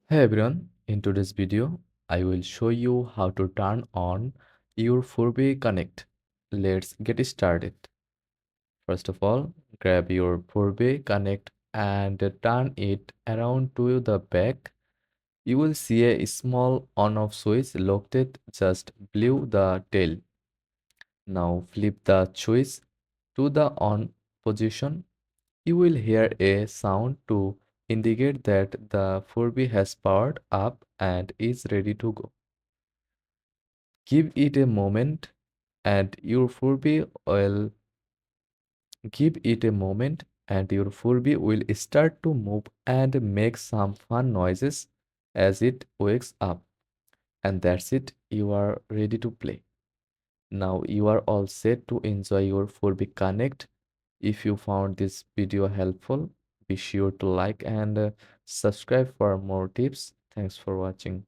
Hey everyone, in today's video, I will show you how to turn on your Furby Connect. Let's get started. First of all, grab your Furby Connect and turn it around to the back. You will see a small on-off switch located just below the tail. Now flip the switch to the on position. You will hear a sound to indicate that the Furby has powered up and is ready to go. Give it a moment and your Furby will give it a moment and your Furby will start to move and make some fun noises as it wakes up. And that's it, you are ready to play. Now you are all set to enjoy your Furby Connect. If you found this video helpful, be sure to like and subscribe for more tips. Thanks for watching.